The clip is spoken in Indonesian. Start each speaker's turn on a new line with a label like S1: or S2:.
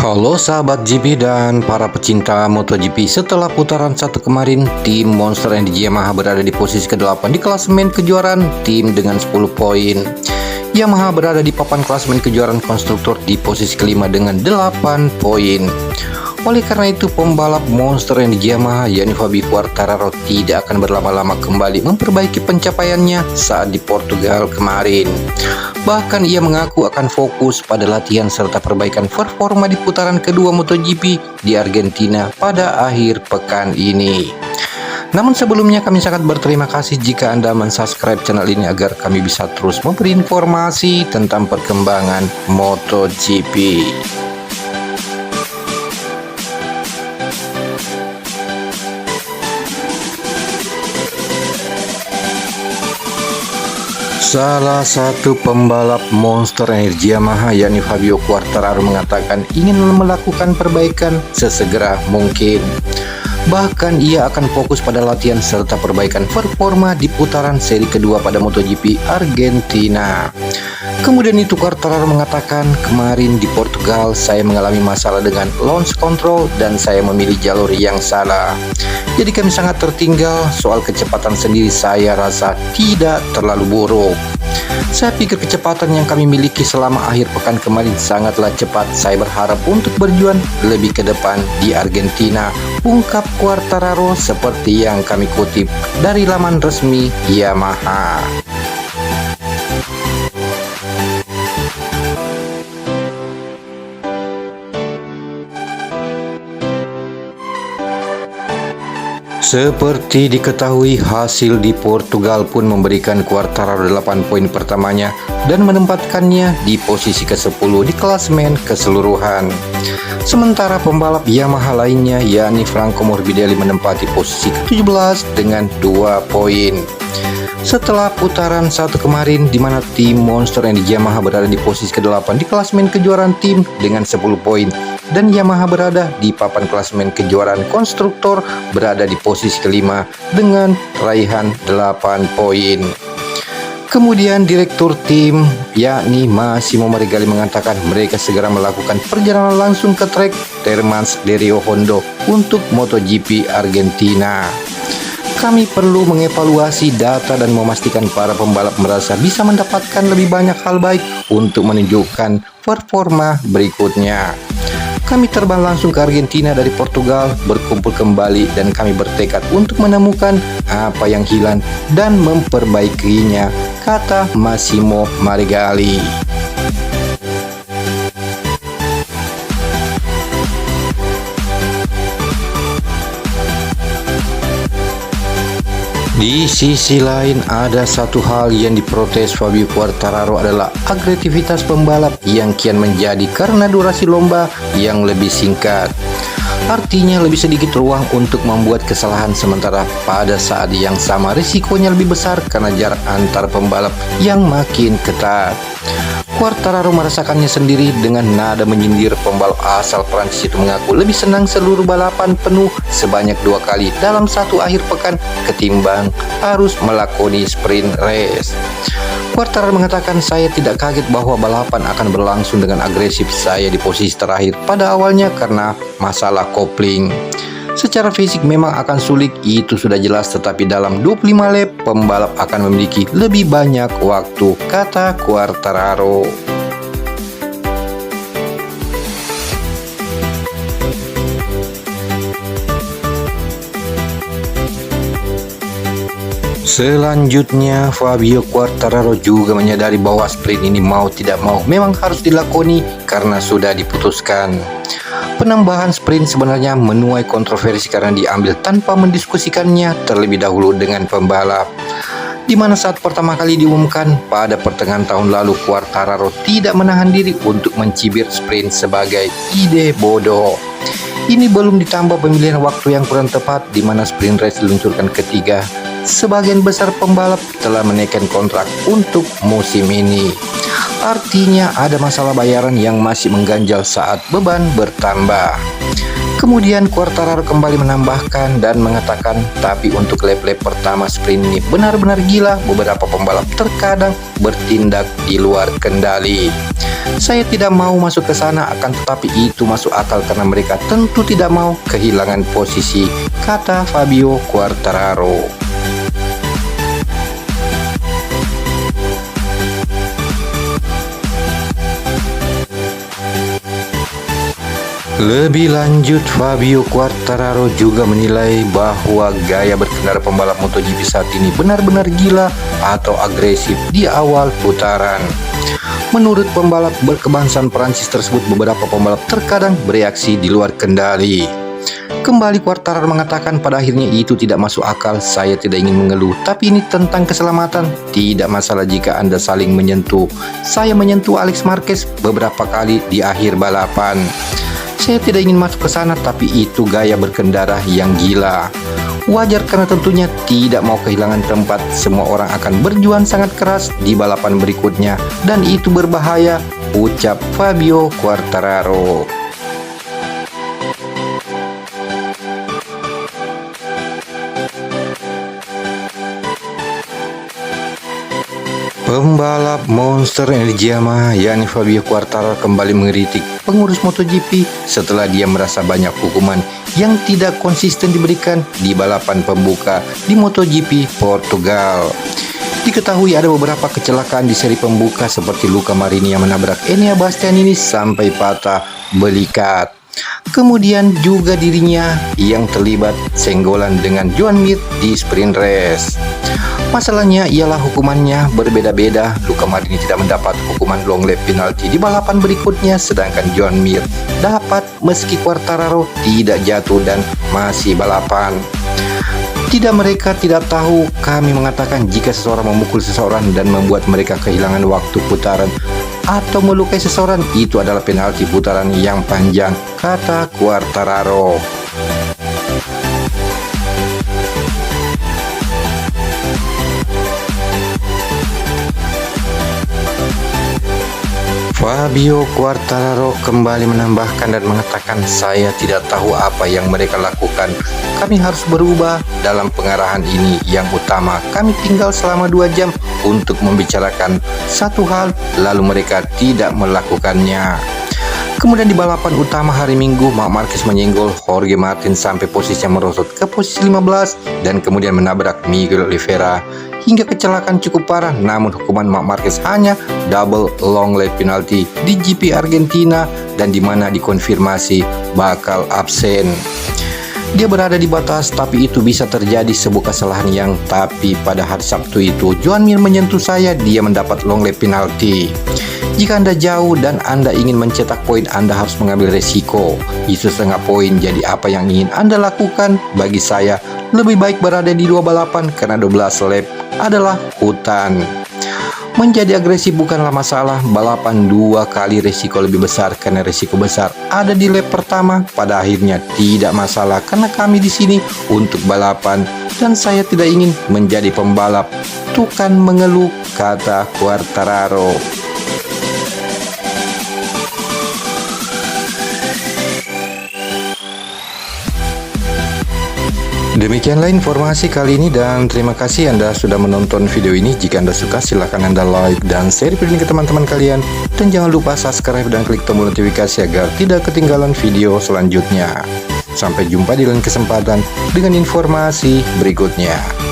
S1: Halo sahabat GP dan para pecinta MotoGP. Setelah putaran satu kemarin, tim Monster Energy Yamaha berada di posisi ke-8 di klasemen kejuaraan tim dengan 10 poin. Yamaha berada di papan klasemen kejuaraan konstruktor di posisi ke-5 dengan 8 poin. Oleh karena itu, pembalap Monster Energy Yamaha yakni Fabio Quartararo tidak akan berlama-lama kembali memperbaiki pencapaiannya saat di Portugal kemarin. Bahkan ia mengaku akan fokus pada latihan serta perbaikan performa di putaran kedua MotoGP di Argentina pada akhir pekan ini. Namun sebelumnya kami sangat berterima kasih jika Anda mensubscribe channel ini agar kami bisa terus memberi informasi tentang perkembangan MotoGP. Salah satu pembalap Monster Energy Yamaha yakni Fabio Quartararo mengatakan ingin melakukan perbaikan sesegera mungkin. Bahkan ia akan fokus pada latihan serta perbaikan performa di putaran seri kedua pada MotoGP Argentina. Kemudian itu Quartararo mengatakan, kemarin di Portugal saya mengalami masalah dengan launch control dan saya memilih jalur yang salah. Jadi kami sangat tertinggal, soal kecepatan sendiri saya rasa tidak terlalu buruk. Saya pikir kecepatan yang kami miliki selama akhir pekan kemarin sangatlah cepat. Saya berharap untuk berjuang lebih ke depan di Argentina, ungkap Quartararo seperti yang kami kutip dari laman resmi Yamaha. Seperti diketahui, hasil di Portugal pun memberikan Quartararo 8 poin pertamanya dan menempatkannya di posisi ke-10 di klasemen keseluruhan. Sementara pembalap Yamaha lainnya yakni Franco Morbidelli menempati posisi ke-17 dengan 2 poin. Setelah putaran satu kemarin di mana tim Monster Energy Yamaha berada di posisi ke-8 di klasemen kejuaraan tim dengan 10 poin dan Yamaha berada di papan klasemen kejuaraan konstruktor berada di posisi ke-5 dengan raihan 8 poin. Kemudian direktur tim yakni Massimo Marigali mengatakan mereka segera melakukan perjalanan langsung ke trek Termans de Rio Hondo untuk MotoGP Argentina. Kami perlu mengevaluasi data dan memastikan para pembalap merasa bisa mendapatkan lebih banyak hal baik untuk menunjukkan performa berikutnya. Kami terbang langsung ke Argentina dari Portugal, berkumpul kembali dan kami bertekad untuk menemukan apa yang hilang dan memperbaikinya, kata Massimo Marigali. Di sisi lain, ada satu hal yang diprotes Fabio Quartararo adalah agresivitas pembalap yang kian menjadi karena durasi lomba yang lebih singkat. Artinya lebih sedikit ruang untuk membuat kesalahan, sementara pada saat yang sama risikonya lebih besar karena jarak antar pembalap yang makin ketat. Quartararo merasakannya sendiri dengan nada menyindir. Pembalap asal Prancis itu mengaku lebih senang seluruh balapan penuh sebanyak 2 kali dalam satu akhir pekan ketimbang harus melakoni sprint race. Quartararo mengatakan, saya tidak kaget bahwa balapan akan berlangsung dengan agresif. Saya di posisi terakhir pada awalnya karena masalah kopling. Secara fisik memang akan sulit, itu sudah jelas, tetapi dalam 25 lap pembalap akan memiliki lebih banyak waktu, kata Quartararo. Selanjutnya, Fabio Quartararo juga menyadari bahwa sprint ini mau tidak mau memang harus dilakoni karena sudah diputuskan. Penambahan sprint sebenarnya menuai kontroversi karena diambil tanpa mendiskusikannya terlebih dahulu dengan pembalap. Di mana saat pertama kali diumumkan pada pertengahan tahun lalu, Quartararo tidak menahan diri untuk mencibir sprint sebagai ide bodoh. Ini belum ditambah pemilihan waktu yang kurang tepat di mana sprint race diluncurkan ketiga. Sebagian besar pembalap telah menaikkan kontrak untuk musim ini. Artinya ada masalah bayaran yang masih mengganjal saat beban bertambah. Kemudian Quartararo kembali menambahkan dan mengatakan, tapi untuk lap-lap pertama sprint ini benar-benar gila, beberapa pembalap terkadang bertindak di luar kendali. Saya tidak mau masuk ke sana, akan tetapi itu masuk akal karena mereka tentu tidak mau kehilangan posisi, kata Fabio Quartararo. Lebih lanjut, Fabio Quartararo juga menilai bahwa gaya berkendara pembalap MotoGP saat ini benar-benar gila atau agresif di awal putaran. Menurut pembalap berkebangsaan Prancis tersebut, beberapa pembalap terkadang bereaksi di luar kendali. Kembali Quartararo mengatakan, pada akhirnya itu tidak masuk akal. Saya tidak ingin mengeluh, tapi ini tentang keselamatan. Tidak masalah jika Anda saling menyentuh. Saya menyentuh Alex Marquez beberapa kali di akhir balapan. Saya tidak ingin masuk ke sana, tapi itu gaya berkendara yang gila. Wajar karena tentunya tidak mau kehilangan tempat. Semua orang akan berjuang sangat keras di balapan berikutnya dan itu berbahaya, ucap Fabio Quartararo. Pembalap monster Energy Yamaha yakni Fabio Quartararo kembali mengkritik pengurus MotoGP setelah dia merasa banyak hukuman yang tidak konsisten diberikan di balapan pembuka di MotoGP Portugal. Diketahui ada beberapa kecelakaan di seri pembuka seperti Luca Marini yang menabrak Enea Bastianini sampai patah belikat. Kemudian juga dirinya yang terlibat senggolan dengan Joan Mir di sprint race. Masalahnya ialah hukumannya berbeda-beda. Luca Marini tidak mendapat hukuman long lap penalti di balapan berikutnya, sedangkan Joan Mir dapat meski Quartararo tidak jatuh dan masih balapan. Mereka tidak tahu, kami mengatakan jika seseorang memukul seseorang dan membuat mereka kehilangan waktu putaran atau melukai seseorang, itu adalah penalti putaran yang panjang, kata Quartararo. Fabio Quartararo kembali menambahkan dan mengatakan, saya tidak tahu apa yang mereka lakukan. Kami harus berubah dalam pengarahan ini. Yang utama, kami tinggal selama 2 jam untuk membicarakan satu hal, lalu mereka tidak melakukannya. Kemudian di balapan utama hari Minggu, Marc Marquez menyenggol Jorge Martin sampai posisinya merosot ke posisi 15 dan kemudian menabrak Miguel Oliveira hingga kecelakaan cukup parah. Namun hukuman Marc Marquez hanya double long lap penalty di GP Argentina dan di mana dikonfirmasi bakal absen. Dia berada di batas, tapi itu bisa terjadi sebuah kesalahan yang pada hari Sabtu itu Joan Mir menyentuh saya, dia mendapat long lap penalty. Jika Anda jauh dan Anda ingin mencetak poin, Anda harus mengambil resiko. Itu setengah poin, jadi apa yang ingin Anda lakukan? Bagi saya, lebih baik berada di 2 balapan karena 12 lap adalah hutan. Menjadi agresif bukanlah masalah, balapan 2 kali resiko lebih besar karena resiko besar ada di lap pertama. Pada akhirnya tidak masalah karena kami di sini untuk balapan dan saya tidak ingin menjadi pembalap. Tukan mengeluh, kata Quartararo. Demikianlah informasi kali ini dan terima kasih Anda sudah menonton video ini. Jika Anda suka silahkan Anda like dan share video ini ke teman-teman kalian. Dan jangan lupa subscribe dan klik tombol notifikasi agar tidak ketinggalan video selanjutnya. Sampai jumpa di lain kesempatan dengan informasi berikutnya.